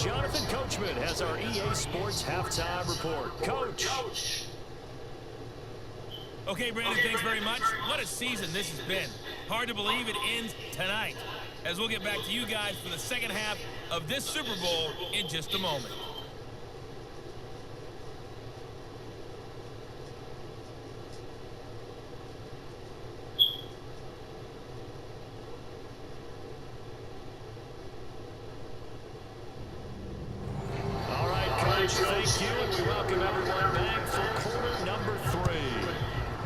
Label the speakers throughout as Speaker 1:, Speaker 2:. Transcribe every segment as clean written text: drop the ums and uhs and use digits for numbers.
Speaker 1: Jonathan Coachman has our EA Sports halftime report. Coach.
Speaker 2: Okay, Brandon, thanks very much. What a season this has been. Hard to believe it ends tonight, as we'll get back to you guys for the second half of this Super Bowl in just a moment.
Speaker 1: All right, Coach, thank you. And we welcome everyone back for quarter number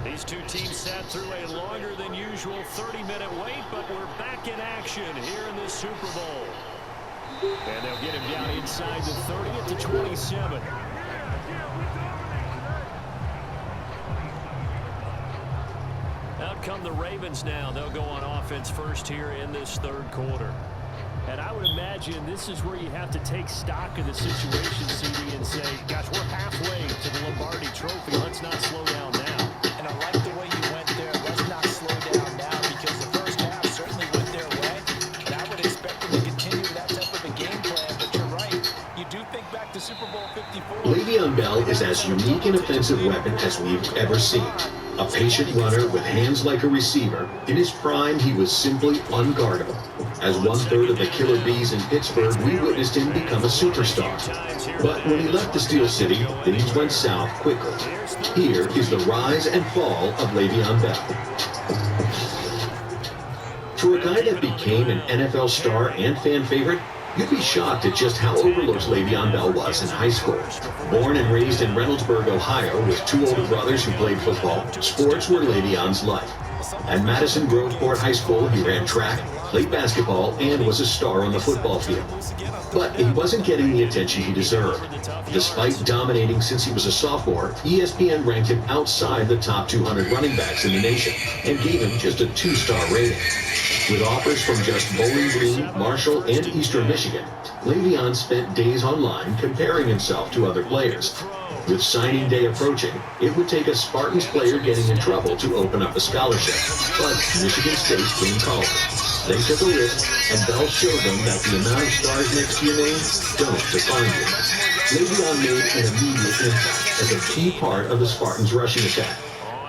Speaker 1: 3. These two teams sat through a longer than usual 30-minute wait, but we're back in action here in this Super Bowl. And they'll get him down inside the 30 at the 27. Out come the Ravens now. They'll go on offense first here in this third quarter. And I would imagine this is where you have to take stock of the situation, CD, and say, gosh, we're halfway to the Lombardi Trophy. Let's not slow down now.
Speaker 3: And I like the way you went there. Let's not slow down now, because the first half certainly went their way. And I would expect them to continue that type of a game plan. But you're right. You do think back to Super Bowl 54.
Speaker 4: Le'Veon Bell is as unique an offensive weapon as we've ever seen. A patient runner with hands like a receiver. In his prime, he was simply unguardable. As one-third of the killer bees in Pittsburgh, we witnessed him become a superstar. But when he left the Steel City, things went south quickly. Here is the rise and fall of Le'Veon Bell. For a guy that became an NFL star and fan favorite, you'd be shocked at just how overlooked Le'Veon Bell was in high school. Born and raised in Reynoldsburg, Ohio, with 2 older brothers who played football, sports were Le'Veon's life. At Madison Groveport High School, he ran track, played basketball, and was a star on the football field. But he wasn't getting the attention he deserved. Despite dominating since he was a sophomore, ESPN ranked him outside the top 200 running backs in the nation and gave him just a 2-star rating. With offers from just Bowling Green, Marshall, and Eastern Michigan, Le'Veon spent days online comparing himself to other players. With signing day approaching, it would take a Spartans player getting in trouble to open up a scholarship. But Michigan State came calling. They took a risk, and Bell showed them that the amount of stars next to your name don't define you. Le'Veon made an immediate impact as a key part of the Spartans' rushing attack.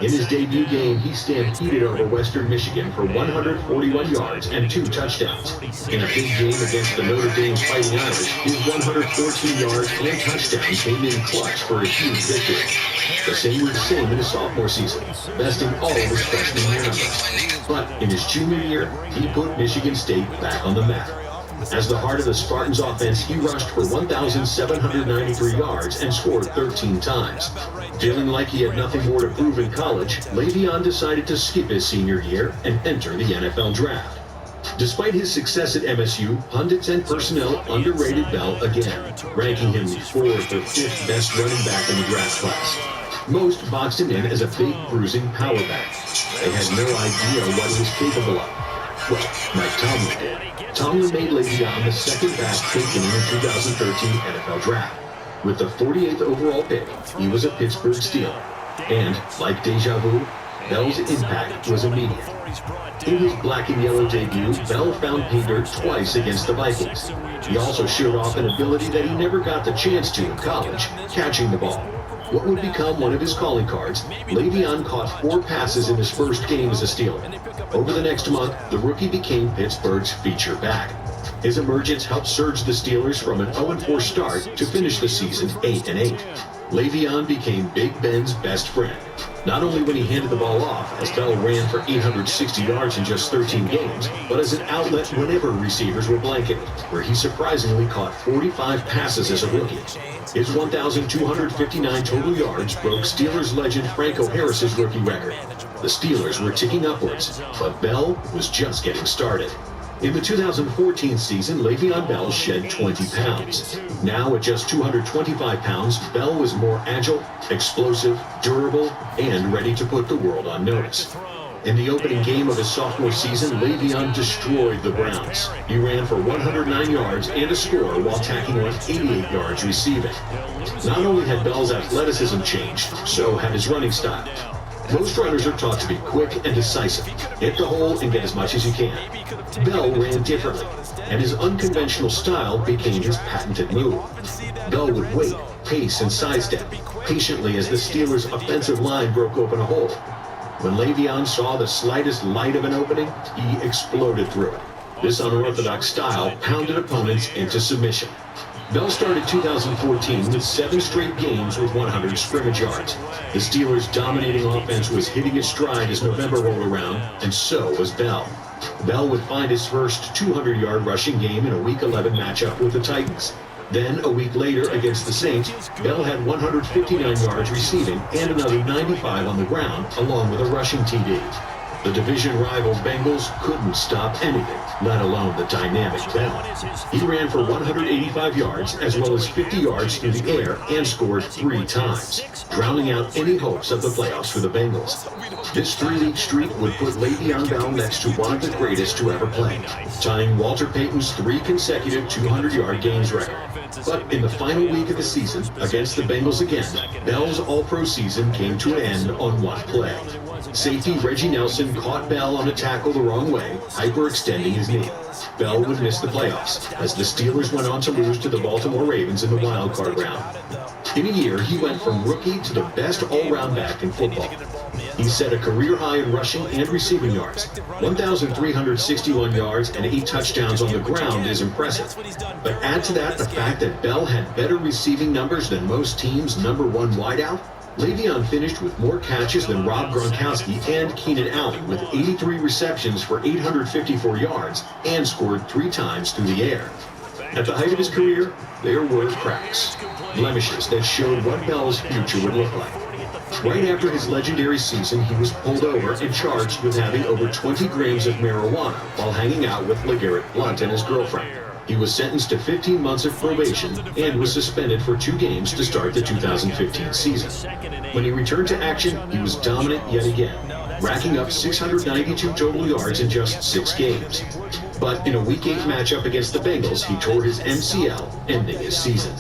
Speaker 4: In his debut game, he stampeded over Western Michigan for 141 yards and 2 touchdowns. In a big game against the Notre Dame's Fighting Irish, his 114 yards and touchdown came in clutch for a huge victory. The same was the same in his sophomore season, besting all of his freshman year numbers. But in his junior year, he put Michigan State back on the map. As the heart of the Spartans offense, he rushed for 1,793 yards and scored 13 times. Feeling like he had nothing more to prove in college, Le'Veon decided to skip his senior year and enter the NFL draft. Despite his success at MSU, pundits and personnel underrated Bell again, ranking him the 4th or 5th best running back in the draft class. Most boxed him in as a big, bruising power back. They had no idea what he was capable of. Well, Mike Tomlin did. Tomlin made Le'Veon the second back taken in the 2013 NFL Draft. With the 48th overall pick, he was a Pittsburgh Steeler. And, like deja vu, Bell's impact was immediate. In his black and yellow debut, Bell found pay dirt twice against the Vikings. He also showed off an ability that he never got the chance to in college, catching the ball. What would become one of his calling cards, Le'Veon caught 4 passes in his first game as a Steeler. Over the next month, the rookie became Pittsburgh's feature back. His emergence helped surge the Steelers from an 0-4 start to finish the season 8-8. Le'Veon became Big Ben's best friend, not only when he handed the ball off, as Bell ran for 860 yards in just 13 games, but as an outlet whenever receivers were blanketed, where he surprisingly caught 45 passes as a rookie. His 1,259 total yards broke Steelers legend Franco Harris's rookie record. The Steelers were ticking upwards, but Bell was just getting started. In the 2014 season, Le'Veon Bell shed 20 pounds. Now at just 225 pounds, Bell was more agile, explosive, durable, and ready to put the world on notice. In the opening game of his sophomore season, Le'Veon destroyed the Browns. He ran for 109 yards and a score while tacking on 88 yards receiving. Not only had Bell's athleticism changed, so had his running style. Most runners are taught to be quick and decisive, hit the hole and get as much as you can. Bell ran differently, and his unconventional style became his patented move. Bell would wait, pace, and sidestep patiently as the Steelers' offensive line broke open a hole. When Le'Veon saw the slightest light of an opening, he exploded through it. This unorthodox style pounded opponents into submission. Bell started 2014 with 7 straight games with 100 scrimmage yards. The Steelers' dominating offense was hitting its stride as November rolled around, and so was Bell. Bell would find his first 200-yard rushing game in a Week 11 matchup with the Titans. Then, a week later against the Saints, Bell had 159 yards receiving and another 95 on the ground, along with a rushing TD. The division rival Bengals couldn't stop anything, let alone the dynamic Bell. He ran for 185 yards as well as 50 yards through the air and scored 3 times, drowning out any hopes of the playoffs for the Bengals. This 3-week streak would put Le'Veon Bell next to one of the greatest to ever play, tying Walter Payton's 3 consecutive 200-yard games record. But in the final week of the season, against the Bengals again, Bell's All-Pro season came to an end on one play. Safety Reggie Nelson caught Bell on a tackle the wrong way, hyperextending his knee. Bell would miss the playoffs, as the Steelers went on to lose to the Baltimore Ravens in the wild card round. In a year, he went from rookie to the best all-round back in football. He set a career high in rushing and receiving yards. 1,361 yards and 8 touchdowns on the ground is impressive. But add to that the fact that Bell had better receiving numbers than most teams' number 1 wideout. Le'Veon finished with more catches than Rob Gronkowski and Keenan Allen, with 83 receptions for 854 yards and scored 3 times through the air. At the height of his career, there were cracks, blemishes that showed what Bell's future would look like. Right after his legendary season, he was pulled over and charged with having over 20 grams of marijuana while hanging out with LeGarrette Blount and his girlfriend. He was sentenced to 15 months of probation and was suspended for 2 games to start the 2015 season. When he returned to action, he was dominant yet again, racking up 692 total yards in just 6 games. But in a Week 8 matchup against the Bengals, he tore his MCL, ending his season.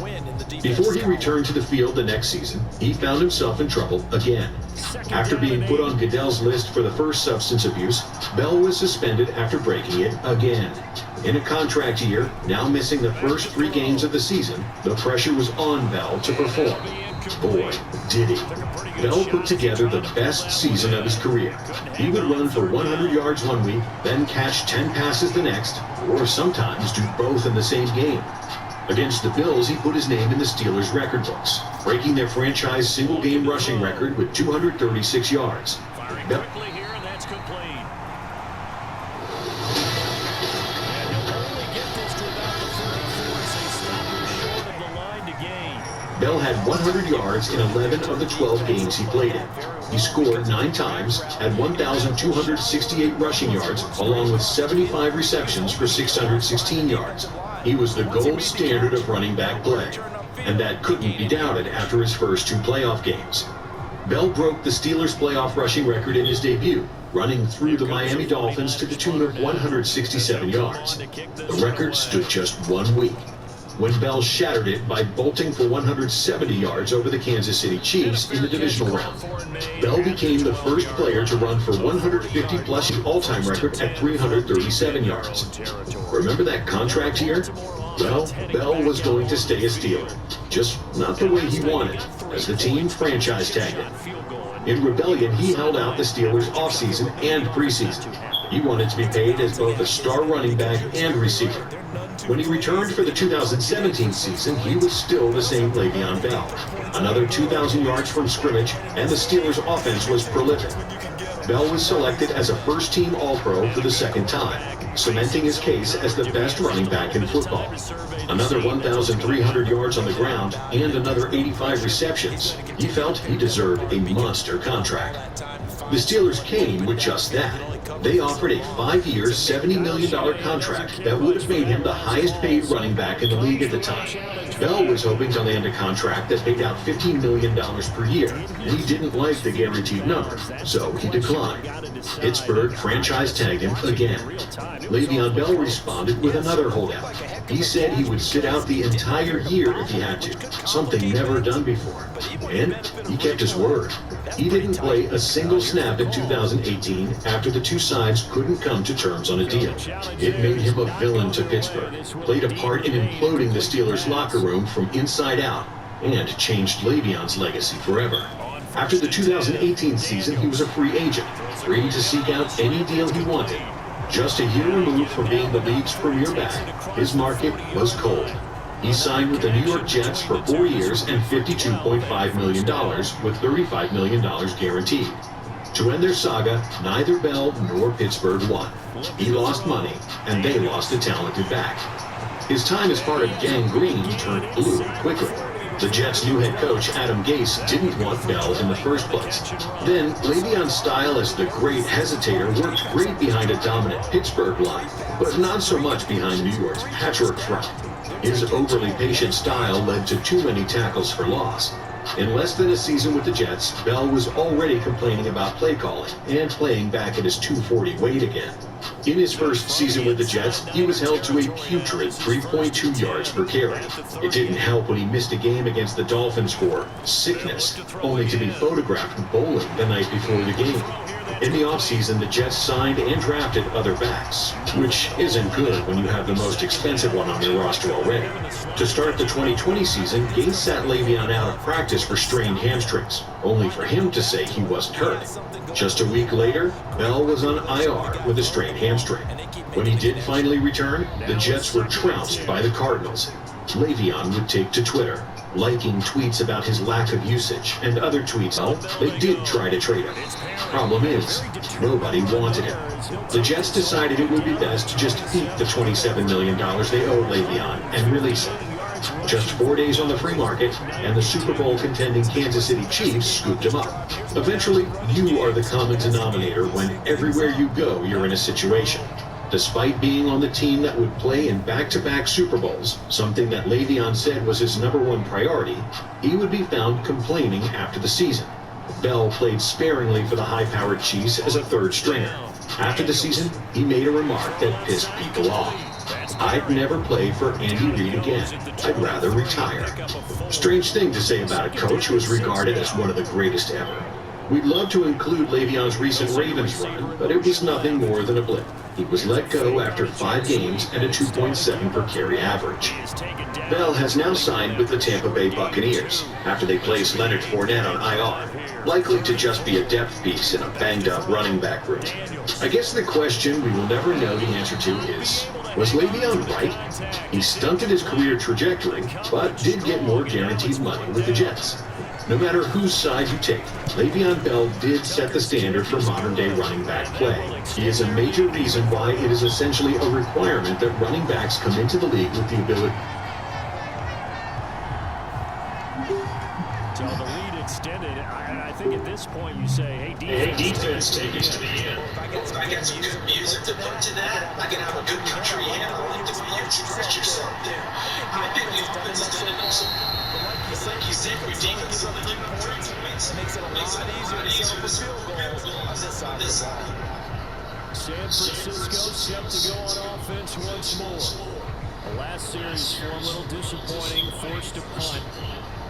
Speaker 4: Before he returned to the field the next season, he found himself in trouble again. After being put on Goodell's list for the first substance abuse, Bell was suspended after breaking it again. In a contract year, now missing the first 3 games of the season, the pressure was on Bell to perform. Boy, did he. Bell put together the best season of his career. He would run for 100 yards one week, then catch 10 passes the next, or sometimes do both in the same game. Against the Bills, he put his name in the Steelers' record books, breaking their franchise single-game rushing record with 236 yards. Bell Bell had 100 yards in 11 of the 12 games he played in. He scored 9 times, had 1,268 rushing yards, along with 75 receptions for 616 yards. He was the gold standard of running back play, and that couldn't be doubted after his first 2 playoff games. Bell broke the Steelers' playoff rushing record in his debut, running through the Miami Dolphins to the tune of 167 yards. The record stood just 1 week, when Bell shattered it by bolting for 170 yards over the Kansas City Chiefs in the divisional round. Bell became the first player to run for 150-plus all-time record at 337 yards. Remember that contract year? Well, Bell was going to stay a Steeler, just not the way he wanted, as the team franchise tagged him. In rebellion, he held out the Steelers' offseason and preseason. He wanted to be paid as both a star running back and receiver. When he returned for the 2017 season, he was still the same Le'Veon Bell. Another 2,000 yards from scrimmage, and the Steelers' offense was prolific. Bell was selected as a first-team All-Pro for the 2nd time, cementing his case as the best running back in football. Another 1,300 yards on the ground and another 85 receptions. He felt he deserved a monster contract. The Steelers came with just that. They offered a 5-year, $70 million contract that would have made him the highest-paid running back in the league at the time. Bell was hoping to land a contract that paid out $15 million per year. He didn't like the guaranteed number, so he declined. Pittsburgh franchise tagged him again. Le'Veon Bell responded with another holdout. He said he would sit out the entire year if he had to, something never done before. And he kept his word. He didn't play a single snap in 2018 after the two sides couldn't come to terms on a deal. It made him a villain to Pittsburgh, played a part in imploding the Steelers' locker room from inside out, and changed Le'Veon's legacy forever. After the 2018 season, he was a free agent, free to seek out any deal he wanted. Just a year removed from being the league's premier back, his market was cold. He signed with the New York Jets for 4 years and $52.5 million, with $35 million guaranteed. To end their saga, neither Bell nor Pittsburgh won. He lost money, and they lost a talented back. His time as part of Gang Green turned blue quickly. The Jets' new head coach, Adam Gase, didn't want Bell in the first place. Then, Le'Veon's style as the great hesitator worked great behind a dominant Pittsburgh line, but not so much behind New York's patchwork front. His overly patient style led to too many tackles for loss. In less than a season with the Jets, Bell was already complaining about play calling and playing back at his 240 weight again. In his first season with the Jets, he was held to a putrid 3.2 yards per carry. It didn't help when he missed a game against the Dolphins for sickness, only to be photographed bowling the night before the game. In the offseason, the Jets signed and drafted other backs, which isn't good when you have the most expensive one on your roster already. To start the 2020 season, Gase sat Le'Veon out of practice for strained hamstrings, only for him to say he wasn't hurt. Just a week later, Bell was on IR with a strained hamstring. When he did finally return, the Jets were trounced by the Cardinals. Le'Veon would take to Twitter, liking tweets about his lack of usage and other tweets. They did try to trade him. Problem is, nobody wanted him. The Jets decided it would be best to just eat the $27 million they owed Le'Veon and release him. Just 4 days on the free market, and the Super Bowl contending Kansas City Chiefs scooped him up. Eventually, you are the common denominator when everywhere you go, you're in a situation. Despite being on the team that would play in back-to-back Super Bowls, something that Le'Veon said was his #1 priority, he would be found complaining after the season. Bell played sparingly for the high-powered Chiefs as a third stringer. After the season, he made a remark that pissed people off. "I'd never play for Andy Reid again. I'd rather retire." Strange thing to say about a coach who is regarded as one of the greatest ever. We'd love to include Le'Veon's recent Ravens run, but it was nothing more than a blip. He was let go after 5 games and a 2.7 per carry average. Bell has now signed with the Tampa Bay Buccaneers after they placed Leonard Fournette on IR, likely to just be a depth piece in a banged-up running back room. I guess the question we will never know the answer to is, was Le'Veon right? He stunted his career trajectory, but did get more guaranteed money with the Jets. No matter whose side you take, Le'Veon Bell did set the standard for modern-day running back play. He is a major reason why it is essentially a requirement that running backs come into the league with the ability.
Speaker 1: So the lead extended. I think at this point you say, hey, defense, take it to the end.
Speaker 5: I got some good music to put to that. I can have a good country anthem like the way you express yourself there. I think the offense has done enough. Like you said, ridiculous on the points. It makes it a lot easier to field goals on this side of the ball.
Speaker 1: San Francisco set to go on offense once more. The last series for a little disappointing, forced to punt.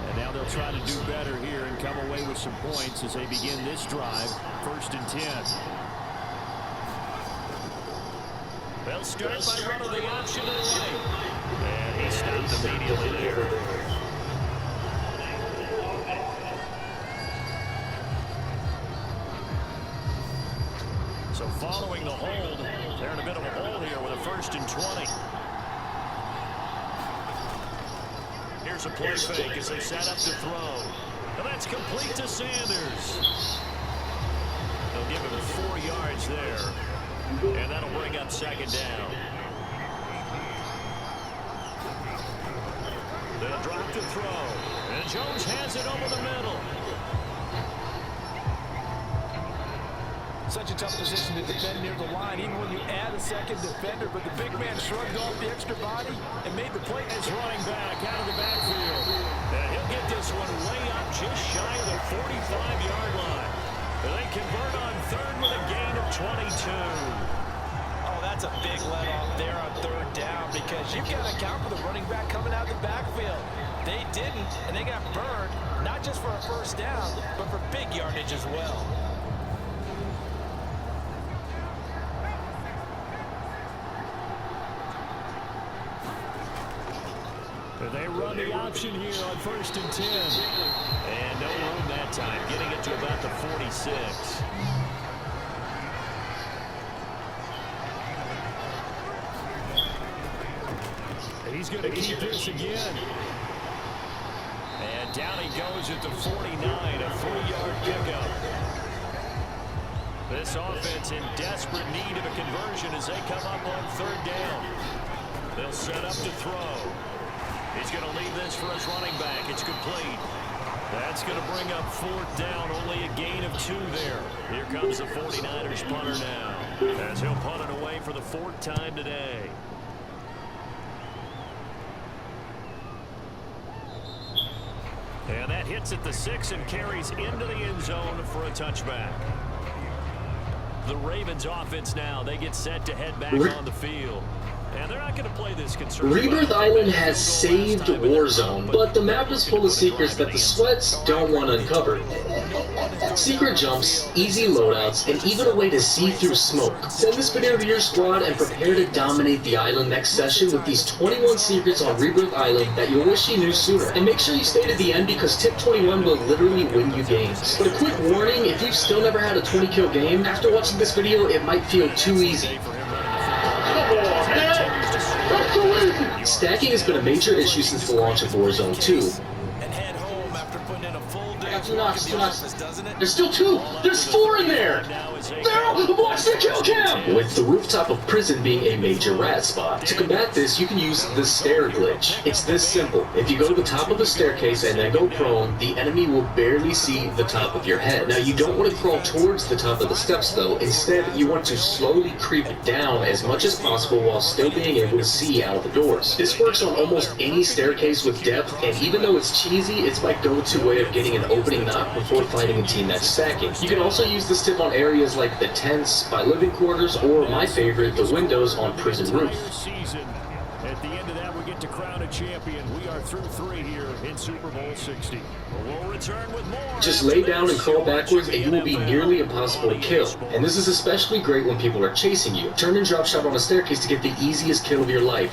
Speaker 1: And now they'll try to do better here and come away with some points as they begin this drive, 1st and 10. They'll start by running the option to the right. And he stopped immediately there. So following the hold, they're in a bit of a hole here with a 1st and 20. Here's a play fake as they set up to throw. And that's complete to Sanders. They'll give him 4 yards there. And that'll bring up 2nd down. They'll drop to throw. And Jones has it over the middle.
Speaker 3: Such a tough position to defend near the line, even when you add a second defender. But the big man shrugged off the extra body and made the play.
Speaker 1: As running back out of the backfield. And he'll get this one way up just shy of the 45-yard line. And they convert on 3rd with a gain of 22.
Speaker 3: Oh, that's That's a big let off there on third down because you've got to account for the running back coming out of the backfield. They didn't, and they got burned, not just for a first down, but for big yardage as well.
Speaker 1: They run the option here on 1st and 10. And no room that time, getting it to about the 46. He's going to keep this again. And down he goes at the 49, a 3-yard pickup. This offense in desperate need of a conversion as they come up on 3rd down. They'll set up to throw. He's going to leave this for his running back. It's complete. That's going to bring up 4th down. Only a gain of 2 there. Here comes the 49ers punter now, as he'll punt it away for the 4th time today. And that hits at the 6 and carries into the end zone for a touchback. The Ravens offense now, they get set to head back on the field. And they're not going to play this conservative.
Speaker 6: Rebirth Island has saved Warzone, but the map is full of secrets that the sweats don't want uncovered. Secret jumps, easy loadouts, and even a way to see through smoke. Send this video to your squad and prepare to dominate the island next session with these 21 secrets on Rebirth Island that you'll wish you knew sooner. And make sure you stay to the end because tip 21 will literally win you games. But a quick warning, if you've still never had a 20-kill game, after watching this video, it might feel too easy. Stacking has been a major issue since the launch of Warzone 2.
Speaker 3: And head home after putting in a full day.
Speaker 6: Two knocks. There's still 2! There's 4 in there! Watch the kill cam! With the rooftop of prison being a major rat spot. To combat this, you can use the stair glitch. It's this simple. If you go to the top of a staircase and then go prone, the enemy will barely see the top of your head. Now, you don't want to crawl towards the top of the steps, though. Instead, you want to slowly creep down as much as possible while still being able to see out of the doors. This works on almost any staircase with depth, and even though it's cheesy, it's my go-to way of getting an opening knock before fighting a team that's stacking. You can also use this tip on areas like the tents, by living quarters, or my favorite, the windows on prison roof.
Speaker 1: At the end of that, we get to crown a champion. We are through 3 here in Super Bowl 60. We'll return with more.
Speaker 6: Just lay down and crawl backwards and you will be nearly impossible to kill. And this is especially great when people are chasing you. Turn and drop shot on a staircase to get the easiest kill of your life.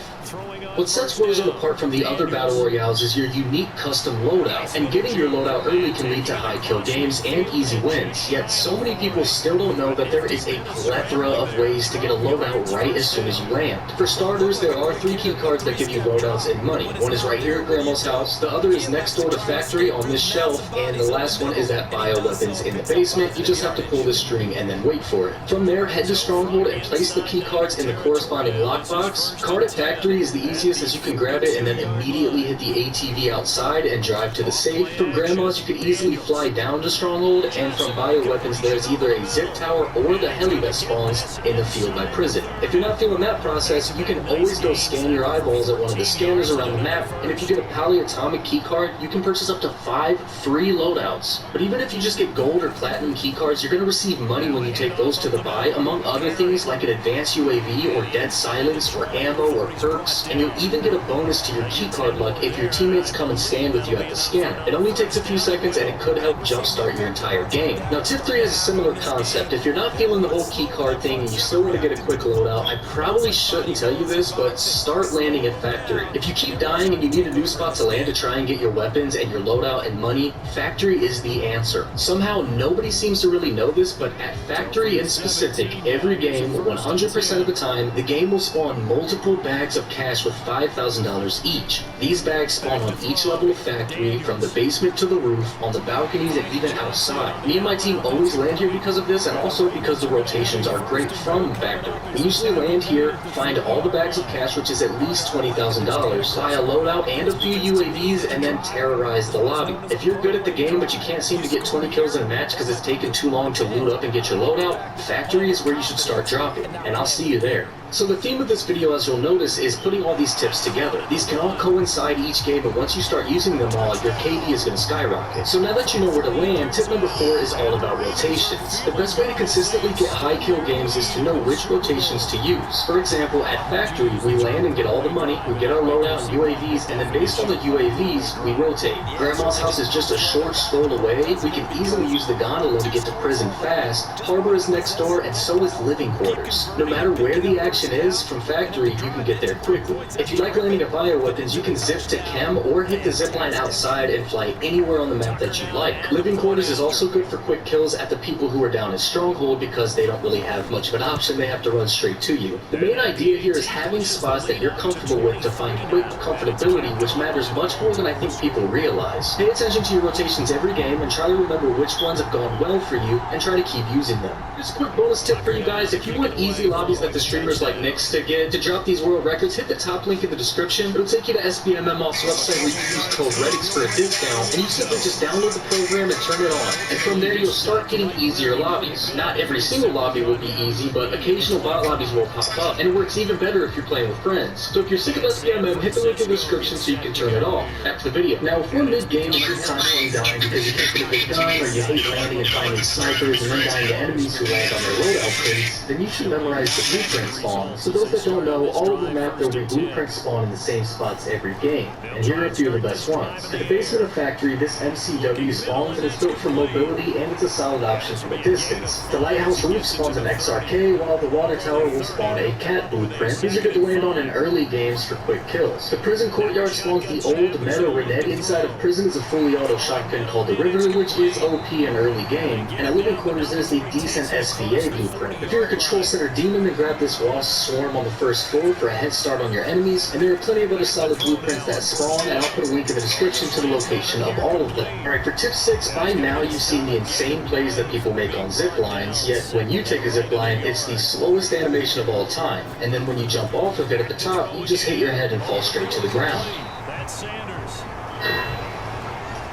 Speaker 6: What sets Warzone apart from the other battle royales is your unique custom loadout, and getting your loadout early can lead to high kill games and easy wins, yet so many people still don't know that there is a plethora of ways to get a loadout right as soon as you land. For starters, there are 3 key cards that give you loadouts and money. One is right here at Grandma's house, the other is next door to Factory on this shelf, and the last one is at Bioweapons in the basement. You just have to pull this string and then wait for it. From there, head to Stronghold and place the key cards in the corresponding lockbox. Card at Factory is the easiest as you can grab it and then immediately hit the ATV outside and drive to the safe. From Grandma's, you could easily fly down to Stronghold, and from Bioweapons, there's either a zip tower or the heli that spawns in the field by prison. If you're not feeling that process, you can always go scan your eyeballs at one of the scanners around the map, and if you get a polyatomic keycard, you can purchase up to 5 free loadouts. But even if you just get gold or platinum keycards, you're going to receive money when you take those to the buy, among other things like an advanced UAV or dead silence or ammo or perks, and you'll even get a bonus to your keycard luck if your teammates come and stand with you at the scanner. It only takes a few seconds and it could help jumpstart your entire game. Now, Tip 3 has a similar concept. If you're not feeling the whole keycard thing and you still want to get a quick loadout, I probably shouldn't tell you this, but start landing at Factory. If you keep dying and you need a new spot to land to try and get your weapons and your loadout and money, Factory is the answer. Somehow, nobody seems to really know this, but at Factory in specific, every game, 100% of the time, the game will spawn multiple bags of cash with $5,000 each. These bags spawn on each level of Factory, from the basement to the roof, on the balconies, and even outside. Me and my team always land here because of this, and also because the rotations are great from Factory. We usually land here, find all the bags of cash, which is at least $20,000, buy a loadout and a few UAVs, and then terrorize the lobby. If you're good at the game but you can't seem to get 20 kills in a match because it's taken too long to loot up and get your loadout, Factory is where you should start dropping, and I'll see you there. So the theme of this video, as you'll notice, is putting all these tips together. These can all coincide each game, but once you start using them all, your KD is going to skyrocket. So now that you know where to land, tip number 4 is all about rotations. The best way to consistently get high kill games is to know which rotations to use. For example, at Factory, we land and get all the money, we get our loadout and UAVs, and then based on the UAVs, we rotate. Grandma's house is just a short stroll away. We can easily use the gondola to get to prison fast. Harbor is next door, and so is living quarters. No matter where the action is, from Factory, you can get there quickly. If you like landing at bioweapons, you can zip to chem or hit the zipline outside and fly anywhere on the map that you like. Living quarters is also good for quick kills at the people who are down in Stronghold because they don't really have much of an option, they have to run straight to you. The main idea here is having spots that you're comfortable with to find quick comfortability, which matters much more than I think people realize. Pay attention to your rotations every game and try to remember which ones have gone well for you and try to keep using them. Just a quick bonus tip for you guys, if you want easy lobbies that the streamers like Nick's to get, to drop these world records, hit the top link in the description. It'll take you to SBMMOff's website where you can use code REDIX for a discount, and you simply just download the program and turn it on. And from there you'll start getting easier lobbies. Not every single lobby will be easy, but occasional bot lobbies will pop up, and it works even better if you're playing with friends. So if you're sick of SBMM, hit the link in the description so you can turn it off. Back to the video. Now if we're mid-game and you're constantly dying because you can't get a big gun, or you hate landing and finding snipers and then dying to enemies who land on their loadout crates, then you should memorize the blueprint spawn. So those that don't know, all over the map there will be blueprints spawn in the same spots every game, and here are a few of the best ones. At the basement of Factory, this MCW spawns and it's built for mobility and it's a solid option from a distance. The lighthouse roof spawns an XRK, while the water tower will spawn a cat blueprint. These are good to land on in early games for quick kills. The prison courtyard spawns the old Meadow Renette. Inside of prison is a fully auto shotgun called the River, which is OP in early game, and at living quarters there's a decent SVA blueprint. If you're a control center demon, then grab this wasp swarm on the first floor for a head start on your enemies, and there are plenty of other solid blueprints that spawn, and I'll put a link in the description to the location of all of them. Alright, for tip 6, by now you've seen the insane plays that people make on zip lines, yet when you take a zip line, it's the slowest animation of all time, and then when you jump off of it at the top, you just hit your head and fall straight to the ground.
Speaker 1: That's Sanders.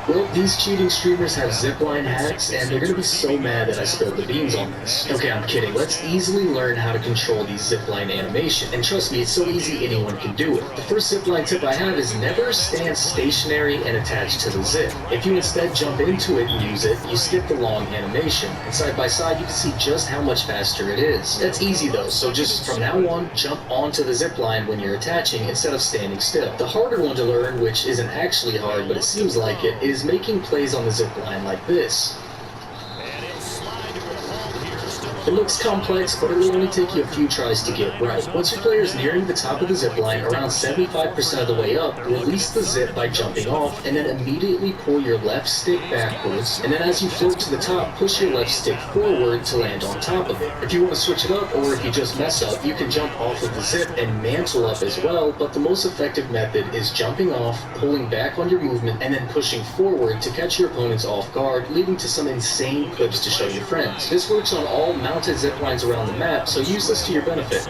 Speaker 6: Well, these cheating streamers have zipline hacks, and they're gonna be so mad that I spilled the beans on this. Okay, I'm kidding. Let's easily learn how to control these zipline animation. And trust me, it's so easy anyone can do it. The first zipline tip I have is never stand stationary and attached to the zip. If you instead jump into it and use it, you skip the long animation. And side by side, you can see just how much faster it is. That's easy though, so just from now on, jump onto the zipline when you're attaching instead of standing still. The harder one to learn, which isn't actually hard, but it seems like it, is making plays on the zipline like this. It looks complex, but it will only take you a few tries to get right. Once your player is nearing the top of the zipline, around 75% of the way up, release the zip by jumping off, and then immediately pull your left stick backwards, and then as you float to the top, push your left stick forward to land on top of it. If you want to switch it up, or if you just mess up, you can jump off of the zip and mantle up as well, but the most effective method is jumping off, pulling back on your movement, and then pushing forward to catch your opponents off guard, leading to some insane clips to show your friends. This works on all mounted zip lines around the map, so use this to your benefit.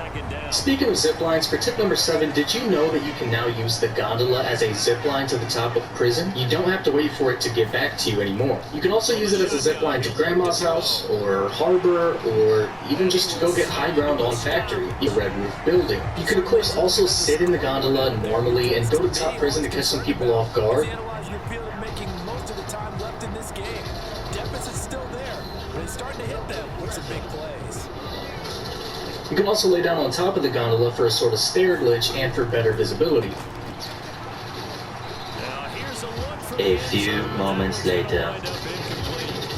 Speaker 6: Speaking of zip lines, for tip number 7, did you know that you can now use the gondola as a zip line to the top of prison? You don't have to wait for it to get back to you anymore. You can also use it as a zip line to Grandma's house, or Harbor, or even just to go get high ground on Factory, a red roof building. You could of course also sit in the gondola normally and go to top prison to catch some people off guard.
Speaker 3: Analyze your field of making most of the time left in this game. Deficit's still there, but it's starting to hit them with some big plays.
Speaker 6: You can also lay down on top of the gondola for a sort of stair glitch and for better visibility.
Speaker 1: Now here's a look from
Speaker 7: A few moments later.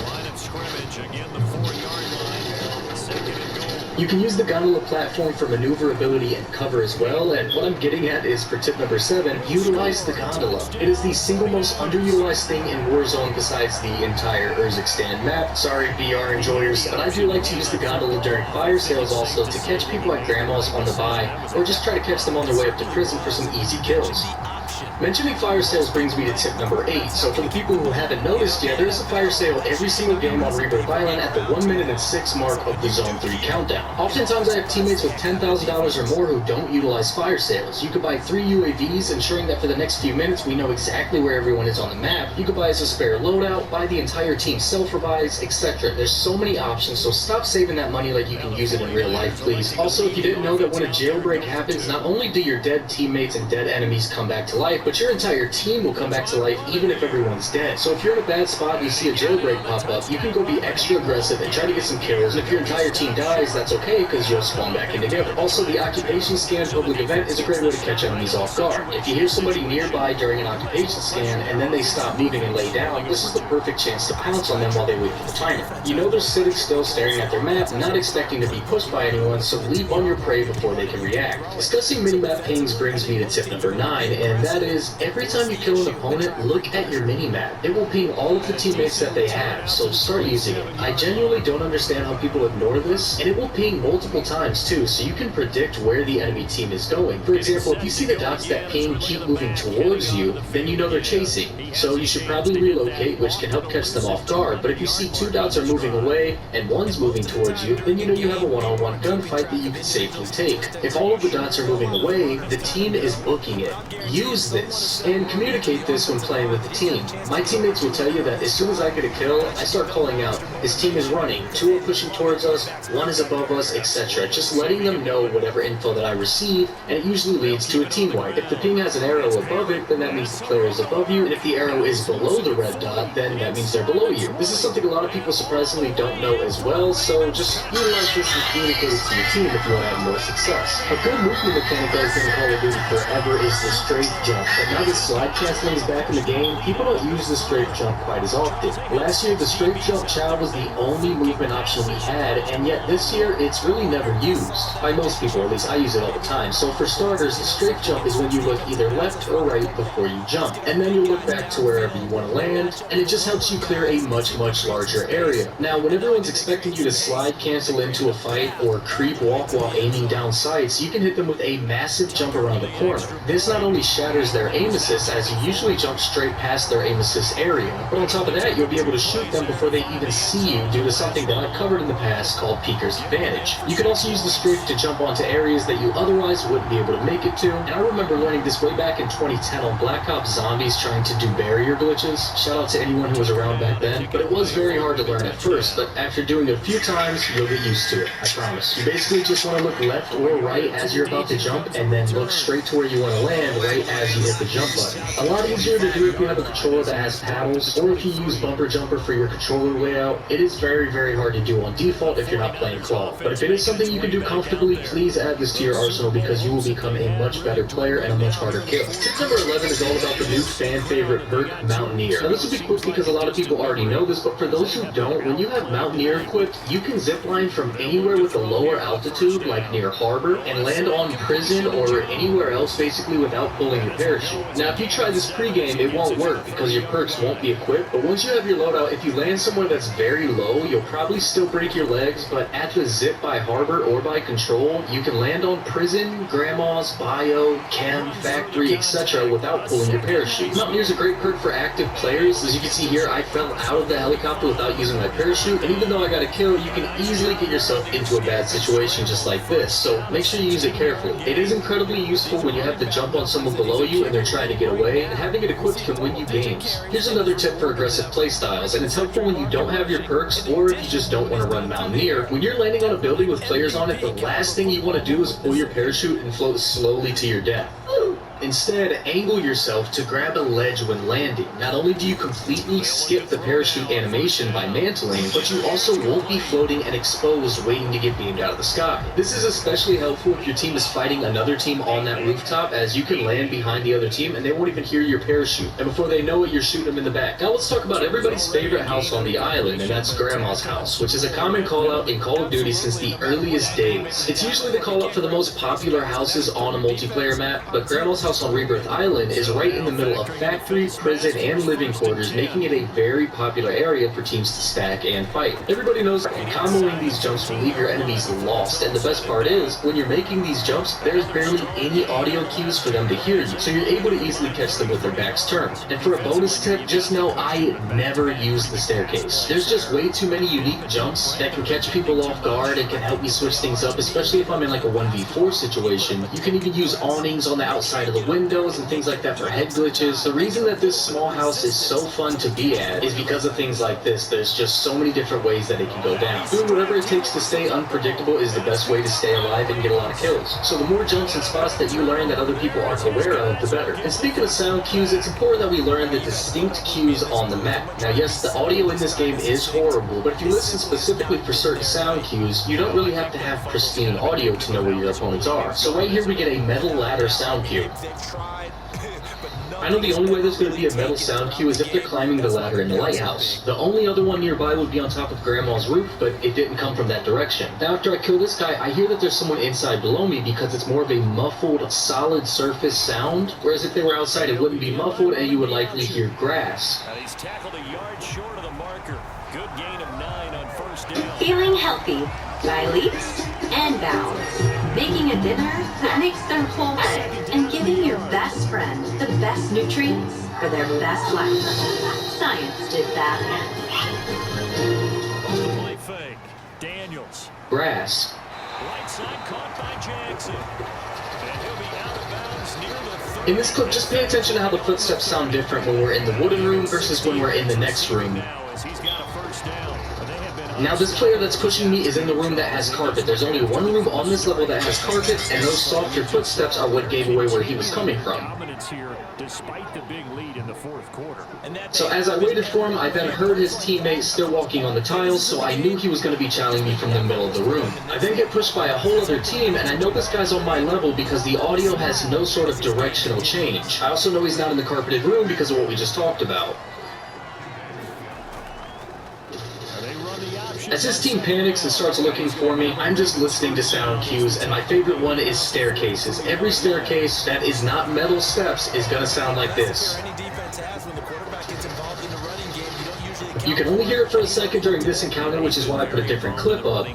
Speaker 1: line of scrimmage. Again, the 4-yard line. Second and goal.
Speaker 6: You can use the gondola platform for maneuverability and cover as well, and what I'm getting at is, for tip number 7, utilize the gondola. It is the single most underutilized thing in Warzone besides the entire Urzikstan map. Sorry, VR enjoyers, but I do like to use the gondola during fire sales also to catch people at Grandma's on the buy, or just try to catch them on their way up to prison for some easy kills.
Speaker 3: The option.
Speaker 6: Mentioning fire sales brings me to tip number 8. So for the people who haven't noticed yet, there's a fire sale every single game on Rebirth Island at the 1 minute and 6 mark of the Zone 3 countdown. Oftentimes I have teammates with $10,000 or more who don't utilize fire sales. You could buy 3 UAVs, ensuring that for the next few minutes we know exactly where everyone is on the map. You could buy us a spare loadout, buy the entire team self-revives, etc. There's so many options, so stop saving that money like you can use it in real life, please. Also, if you didn't know that when a jailbreak happens, not only do your dead teammates and dead enemies come back to life, but your entire team will come back to life even if everyone's dead. So if you're in a bad spot and you see a jailbreak pop up, you can go be extra aggressive and try to get some kills. And if your entire team dies, that's okay because you'll spawn back in together. Also, the occupation scan public event is a great way to catch enemies off guard. If you hear somebody nearby during an occupation scan and then they stop moving and lay down, this is the perfect chance to pounce on them while they wait for the timer. You know they're sitting still staring at their map, not expecting to be pushed by anyone, so leap on your prey before they can react. Discussing minimap pings brings me to tip number 9, and that is, every time you kill an opponent, look at your minimap. It will ping all of the teammates that they have, so start using it. I genuinely don't understand how people ignore this, and it will ping multiple times too, so you can predict where the enemy team is going. For example, if you see the dots that ping keep moving towards you, then you know they're chasing. So you should probably relocate, which can help catch them off guard. But if you see 2 dots are moving away and 1's moving towards you, then you know you have a one-on-one gunfight that you can safely take. If all of the dots are moving away, the team is booking it. Use this and communicate this when playing with the team. My teammates will tell you that as soon as I get a kill, I start calling out, his team is running, 2 are pushing towards us, 1 is above us, etc. Just letting them know whatever info that I receive, and it usually leads to a team wipe. If the ping has an arrow above it, then that means the player is above you, and if the arrow is below the red dot, then that means they're below you. This is something a lot of people surprisingly don't know as well, so just utilize this and communicate it to your team if you want to have more success. A good movement mechanic that has been in Call of Duty forever is the strafe jump, but now that slide canceling is back in the game, people don't use the strafe jump quite as often. Last year, the strafe jump child was the only movement option we had, and yet this year, it's really never used. By most people, at least I use it all the time. So for starters, the strafe jump is when you look either left or right before you jump, and then you look back to wherever you want to land, and it just helps you clear a much larger area. Now, when everyone's expecting you to slide cancel into a fight or creep walk while aiming down sights, you can hit them with a massive jump around the corner. This not only shatters their aim assist, as you usually jump straight past their aim assist area, but on top of that, you'll be able to shoot them before they even see you due to something that I've covered in the past called Peeker's Advantage. You can also use the strafe to jump onto areas that you otherwise wouldn't be able to make it to, and I remember learning this way back in 2010 on Black Ops Zombies trying to do barrier glitches. Shout out to anyone who was around back then, but it was very hard to learn at first, but after doing it a few times, you'll get used to it, I promise. You basically just want to look left or right as you're about to jump, and then look straight to where you want to land right as you hit the jump button. A lot easier to do if you have a controller that has paddles, or if you use bumper jumper for your controller layout. It is very hard to do on default if you're not playing Claw. But if it is something you can do comfortably, please add this to your arsenal because you will become a much better player and a much harder kill. Tip number 11 is all about the new fan favorite perk, Mountaineer. Now this will be quick because a lot of people already know this, but for those who don't, when you have Mountaineer equipped, you can zipline from anywhere with a lower altitude, like near harbor, and land on prison or anywhere else basically without pulling your parachute. Now if you try this pre-game, it won't work because your perks won't be equipped, but once you have your loadout, if you land somewhere that's very low, you'll probably still break your legs, but at the zip by harbor or by control, you can land on prison, grandma's, bio, chem, factory, etc. without pulling your parachute. Mountaineer's a great perk for active players. As you can see here, I fell out of the helicopter without using my parachute, and even though I got a kill, you can easily get yourself into a bad situation just like this, so make sure you use it carefully. It is incredibly useful when you have to jump on someone below you and they're trying to get away, and having it equipped can win you games. Here's another tip for aggressive playstyles, and it's helpful when you don't have your perks or if you just don't want to run Mountaineer. When you're landing on a building with players on it, the last thing you want to do is pull your parachute and float slowly to your death. Instead, angle yourself to grab a ledge when landing. Not only do you completely skip the parachute animation by mantling, but you also won't be floating and exposed waiting to get beamed out of the sky. This is especially helpful if your team is fighting another team on that rooftop, as you can land behind the other team and they won't even hear your parachute. And before they know it, you're shooting them in the back. Now let's talk about everybody's favorite house on the island, and that's Grandma's house, which is a common call-out in Call of Duty since the earliest days. It's usually the call-out for the most popular houses on a multiplayer map, but Grandma's house house on Rebirth Island is right in the middle of factory, prison, and living quarters, making it a very popular area for teams to stack and fight. Everybody knows comboing these jumps will leave your enemies lost, and the best part is, when you're making these jumps, there's barely any audio cues for them to hear you, so you're able to easily catch them with their backs turned. And for a bonus tip, just know I never use the staircase. There's just way too many unique jumps that can catch people off guard and can help me switch things up, especially if I'm in like a 1v4 situation. You can even use awnings on the outside of the windows and things like that for head glitches. The reason that this small house is so fun to be at is because of things like this. There's just so many different ways that it can go down. Doing whatever it takes to stay unpredictable is the best way to stay alive and get a lot of kills. So the more jumps and spots that you learn that other people aren't aware of, the better. And speaking of sound cues, it's important that we learn the distinct cues on the map. Now yes, the audio in this game is horrible, but if you listen specifically for certain sound cues, you don't really have to have pristine audio to know where your opponents are. So right here we get a metal ladder sound cue. I know the only way there's going to be a metal sound cue is if they're climbing the ladder in the lighthouse. The only other one nearby would be on top of Grandma's roof, but it didn't come from that direction. Now after I kill this guy, I hear that there's someone inside below me because it's more of a muffled, solid surface sound, whereas if they were outside it wouldn't be muffled and you would likely hear grass.
Speaker 1: And he's tackled a yard short of the marker. Good gain of 9 on first down.
Speaker 8: Feeling healthy by leaps and bounds. Making a dinner that makes their whole day. And giving your best friend the best nutrients for their best life. Science did that.
Speaker 1: On the play fake. Daniels.
Speaker 6: Grass.
Speaker 1: Right side caught by Jackson. And he'll be out of bounds near the 30.
Speaker 6: In this clip, just pay attention to how the footsteps sound different when we're in the wooden room versus when we're in the next room.
Speaker 1: Now as he's got a first down. They have been
Speaker 6: Now this player that's pushing me is in the room that has carpet. There's only one room on this level that has carpet, and those softer footsteps are what gave away where he was coming from.
Speaker 1: dominance here despite the big lead in the fourth quarter.
Speaker 6: So as I waited for him, I then heard his teammate still walking on the tiles, so I knew he was going to be challenging me from the middle of the room. I then get pushed by a whole other team, and I know this guy's on my level because the audio has no sort of directional change. I also know he's not in the carpeted room because of what we just talked about. As his team panics and starts looking for me, I'm just listening to sound cues, and my favorite one is staircases. Every staircase that is not metal steps is going to sound like this. You can only hear it for a second during this encounter, which is why I put a different clip up.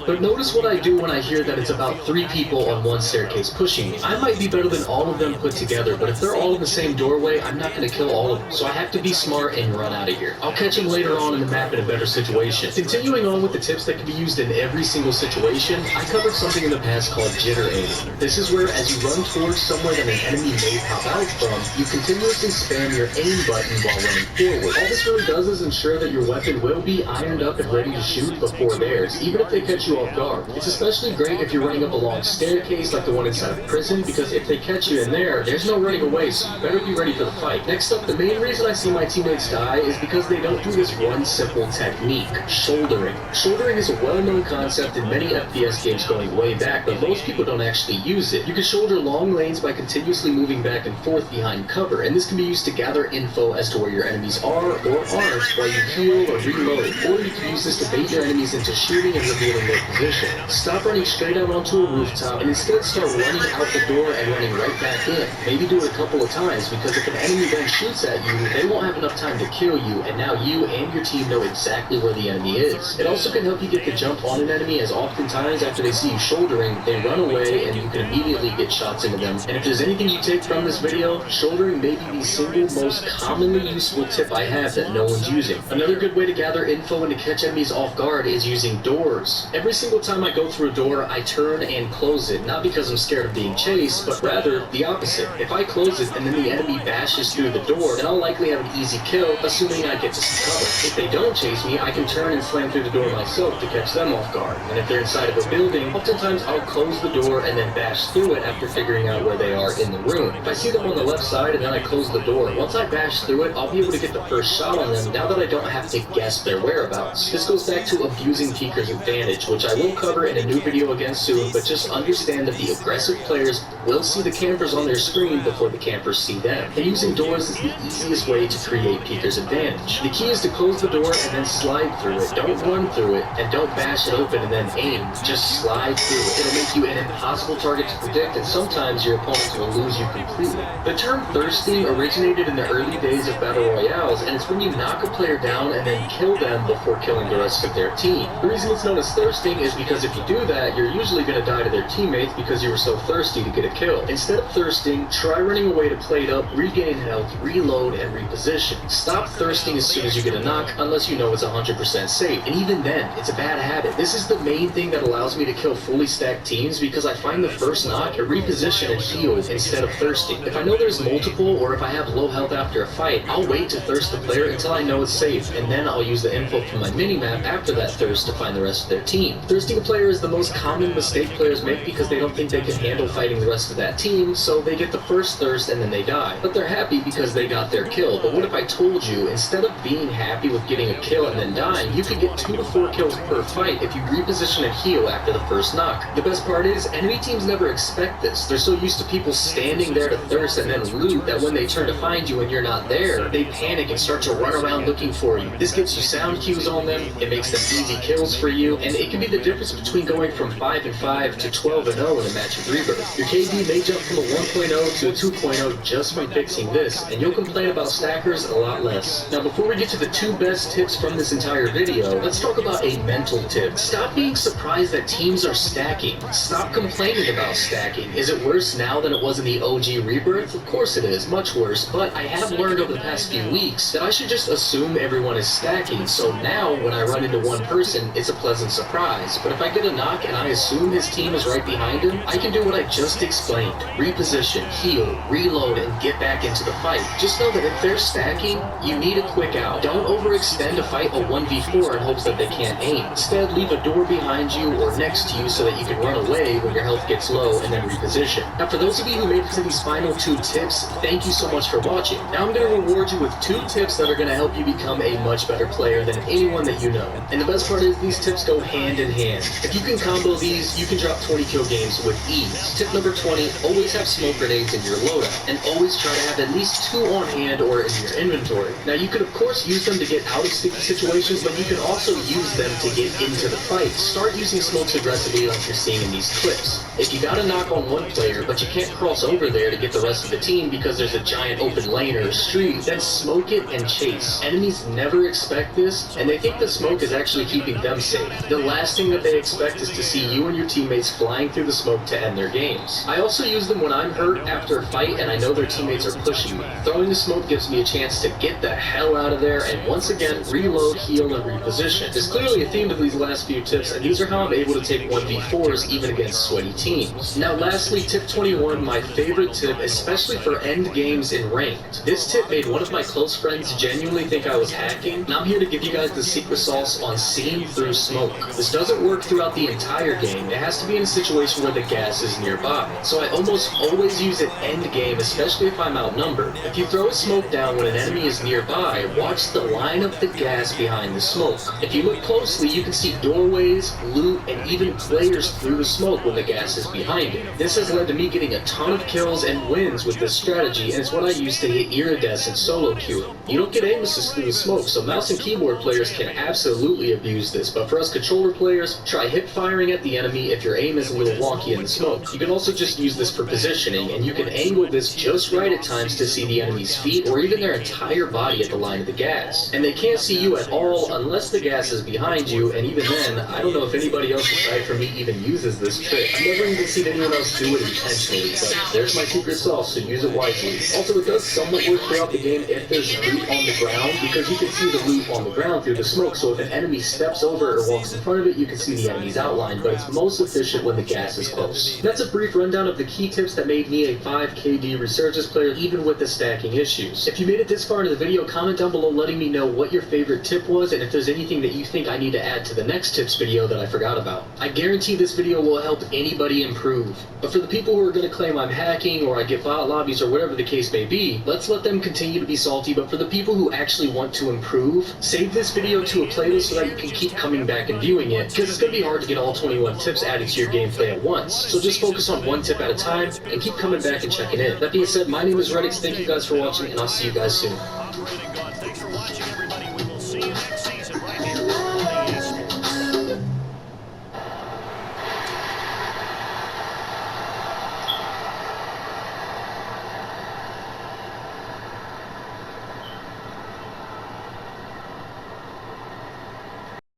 Speaker 6: But notice what I do when I hear that it's about 3 people on one staircase pushing me. I might be better than all of them put together, but if they're all in the same doorway, I'm not going to kill all of them. So I have to be smart and run out of here. I'll catch them later on in the map in a better situation. Continuing on with the tips that can be used in every single situation, I covered something in the past called jitter aiming. This is where, as you run towards somewhere that an enemy may pop out from, you continuously spam your aim button while running forward. All this really does is ensure that your weapon will be ironed up and ready to shoot before theirs, even if they catch you off guard. It's especially great if you're running up a long staircase like the one inside of prison, because if they catch you in there, there's no running away, so you better be ready for the fight. Next up, the main reason I see my teammates die is because they don't do this one simple technique, shouldering. Shouldering is a well-known concept in many FPS games going way back, but most people don't actually use it. You can shoulder long lanes by continuously moving back and forth behind cover, and this can be used to gather info as to where your enemies are or aren't while you heal or reload, or you can use this to bait your enemies into shooting and revealing their position. Stop running straight out onto a rooftop and instead start running out the door and running right back in. Maybe do it a couple of times, because if an enemy then shoots at you, they won't have enough time to kill you, and now you and your team know exactly where the enemy is. It also can help you get the jump on an enemy, as oftentimes after they see you shouldering, they run away and you can immediately get shots into them. And if there's anything you take from this video, shouldering may be the single most commonly useful tip I have that no one's using. Another good way to gather info and to catch enemies off guard is using doors. Every single time I go through a door, I turn and close it, not because I'm scared of being chased, but rather the opposite. If I close it and then the enemy bashes through the door, then I'll likely have an easy kill, assuming I get to some cover. If they don't chase me, I can turn and slam through the door myself to catch them off guard. And if they're inside of a building, oftentimes I'll close the door and then bash through it after figuring out where they are in the room. If I see them on the left side and then I close the door, once I bash through it, I'll be able to get the first shot on them them now that I don't have to guess their whereabouts. This goes back to abusing peeker's advantage, which I will cover in a new video again soon, but just understand that the aggressive players will see the campers on their screen before the campers see them. And using doors is the easiest way to create peeker's advantage. The key is to close the door and then slide through it. Don't run through it, and don't bash it open and then aim. Just slide through it. It'll make you an impossible target to predict, and sometimes your opponents will lose you completely. The term thirsting originated in the early days of Battle Royales, and it's when you knock a player down and then kill them before killing the rest of their team. The reason it's known as thirsting is because if you do that, you're usually going to die to their teammates because you were so thirsty to get a kill. Instead of thirsting, try running away to plate up, regain health, reload, and reposition. Stop thirsting as soon as you get a knock, unless you know it's 100% safe. And even then, it's a bad habit. This is the main thing that allows me to kill fully stacked teams because I find the first knock, I reposition and heal instead of thirsting. If I know there's multiple, or if I have low health after a fight, I'll wait to thirst the player until I know it's safe, and then I'll use the info from my minimap after that thirst to find the rest of their team. Thirsting a player is the most common mistake players make because they don't think they can handle fighting the rest of that team, so they get the first thirst and then they die. But they're happy because they got their kill. But what if I told you, instead of being happy with getting a kill and then dying, you could get 2 to 4 kills per fight if you reposition and heal after the first knock. The best part is, enemy teams never expect this. They're so used to people standing there to thirst and then loot that when they turn to find you and you're not there, they panic and start to run around looking for you. This gets you sound cues on them, it makes them easy kills for you, and it can be the difference between going from 5-5 to 12-0 in a match of Rebirth. Your KD may jump from a 1.0 to a 2.0 just from fixing this, and you'll complain about stackers a lot less. Now before we get to the 2 best tips from this entire video, let's talk about a mental tip. Stop being surprised that teams are stacking. Stop complaining about stacking. Is it worse now than it was in the OG Rebirth? Of course it is, much worse, but I have learned over the past few weeks that I should just assume everyone is stacking, so now when I run into one person, it's a pleasant surprise. But if I get a knock and I assume his team is right behind him, I can do what I just explained. Reposition, heal, reload, and get back into the fight. Just know that if they're stacking, you need a quick out. Don't overextend to fight a 1v4 in hopes that they can't aim. Instead, leave a door behind you or next to you so that you can run away when your health gets low and then reposition. Now for those of you who made it to these final 2 tips, thank you so much for watching. Now I'm going to reward you with 2 tips that are going to help you become a much better player than anyone that you know. And the best part is these tips go hand in hand. If you can combo these, you can drop 20 kill games with ease. Tip number 20, always have smoke grenades in your loadout, and always try to have at least 2 on hand or in your inventory. Now you can of course use them to get out of sticky situations, but you can also use them to get into the fight. Start using smokes aggressively like you're seeing in these clips. If you got a knock on one player, but you can't cross over there to get the rest of the team because there's a giant open lane or a street, then smoke it and chase. Enemies never expect this, and they think the smoke is actually keeping them safe. The last thing that they expect is to see you and your teammates flying through the smoke to end their games. I also use them when I'm hurt after a fight and I know their teammates are pushing me. Throwing the smoke gives me a chance to get the hell out of there and once again reload, heal, and reposition. There's clearly a theme to these last few tips, and these are how I'm able to take 1v4s even against sweaty teams. Now lastly, tip 21, my favorite tip, especially for end games in ranked. This tip made one of my close friends genuinely think I was hacking, and I'm here to give you guys the secret sauce on seeing through smoke. This doesn't work throughout the entire game. It has to be in a situation where the gas is nearby. So I almost always use it end game, especially if I'm outnumbered. If you throw a smoke down when an enemy is nearby, watch the line of the gas behind the smoke. If you look closely, you can see doorways, loot, and even players through the smoke when the gas is behind it. This has led to me getting a ton of kills and wins with this strategy, and it's what I use to hit iridescent solo queuing. You don't get aim assist through the smoke, so mouse and keyboard players can absolutely abuse this, but for us controller players, try hip firing at the enemy if your aim is a little wonky in the smoke. You can also just use this for positioning, and you can angle this just right at times to see the enemy's feet or even their entire body at the line of the gas. And they can't see you at all unless the gas is behind you, and even then, I don't know if anybody else aside from me even uses this trick. I've never even seen anyone else do it intentionally, but there's my secret sauce, so use it wisely. Also, it does somewhat work throughout the game if there's loot on the ground, because you can see the loot on the ground through the smoke, so if an enemy steps over or walks in front of it, you can see the enemy's outline, but it's most efficient when the gas is close. That's a brief rundown of the key tips that made me a 5 KD Resurgence player even with the stacking issues. If you made it this far into the video, comment down below letting me know what your favorite tip was and if there's anything that you think I need to add to the next tips video that I forgot about. I guarantee this video will help anybody improve. But for the people who are going to claim I'm hacking or I get bot lobbies or whatever the case may be, let's let them continue to be salty, but for the people who actually actually want to improve, save this video to a playlist so that you can keep coming back and viewing it, because it's going to be hard to get all 21 tips added to your gameplay at once. So just focus on one tip at a time and keep coming back and checking in. That being said, my name is Redix. Thank you guys for watching, and I'll see you guys soon.